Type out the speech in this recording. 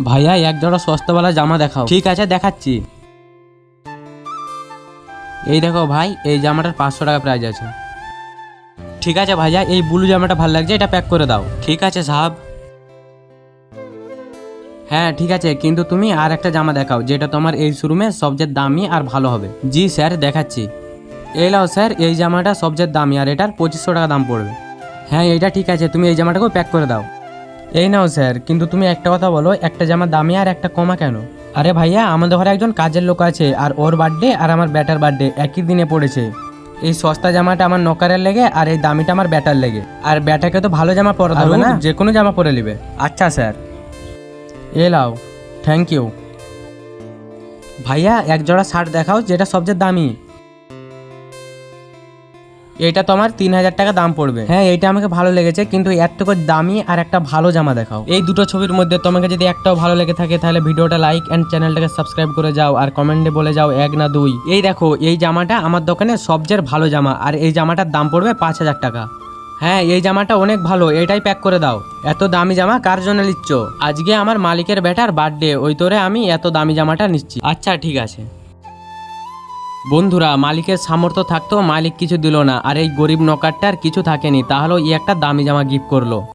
ভাইয়া এক জোড়া সস্তাওয়ালা জামা দেখাও। ঠিক আছে দেখাচ্ছি। এই দেখো ভাই, এই জামাটার 500 টাকা প্রাইস আছে। ঠিক আছে ভাইয়া, এই ব্লু জামাটা ভালো লাগছে, এটা প্যাক করে দাও। ঠিক আছে সাহাব। হ্যাঁ ঠিক আছে, কিন্তু তুমি আর একটা জামা দেখাও যেটা তোমার এই শোরুমে সবচেয়ে দামি আর ভালো হবে। জি স্যার দেখাচ্ছি। এই লাও স্যার, এই জামাটা সবচেয়ে দামি আর এটার 2500 টাকা দাম পড়বে। হ্যাঁ এইটা ঠিক আছে, তুমি এই জামাটাকেও প্যাক করে দাও। এই নাও স্যার, কিন্তু তুমি একটা কথা বলো, একটা জামা দামি আর একটা কমা কেন? আরে ভাইয়া, আমাদের ঘরে একজন কাজের লোক আছে আর ওর বার্থডে আর আমার ব্যাটার বার্থডে একই দিনে পড়েছে। এই সস্তা জামাটা আমার নকারের লেগে আর এই দামিটা আমার ব্যাটার লেগে। আর ব্যাটাকে তো ভালো জামা পরাতে হবে না, যে কোনো জামা পরে নেবে। আচ্ছা স্যার। এ লাও, থ্যাংক ইউ। ভাইয়া এক জোড়া শার্ট দেখাও যেটা সবচেয়ে দামি। এটা তোমার 3000 টাকা দাম পড়বে। হ্যাঁ এইটা আমাকে ভালো লেগেছে, কিন্তু এর থেকে দামি আর একটা ভালো জামা দেখাও। এই দুটো ছবির মধ্যে তোমাকে যদি একটাও ভালো লেগে থাকে তাহলে ভিডিওটা লাইক এন্ড চ্যানেলটাকে সাবস্ক্রাইব করে যাও আর কমেন্টে বলে যাও 1 না 2। এই দেখো, এই জামাটা আমার দোকানে সবচেয়ে ভালো জামা আর এই জামাটার দাম পড়বে 5000 টাকা। হ্যাঁ এই জামাটা অনেক ভালো, এটাই প্যাক করে দাও। এত দামি জামা কার জন্য নিচ্ছ? আজকে আমার মালিকের বেটার বার্থডে, ওই তোরে আমি এত দামি জামাটা নিচ্ছি। আচ্ছা ঠিক আছে। বন্ধুরা, মালিকের সামর্থ্য থাকতো মালিক কিছু দিল না, আর এই গরিব নকারটার কিছু থাকেনি, তাহলে একটা দামি জামা গিফট করলো।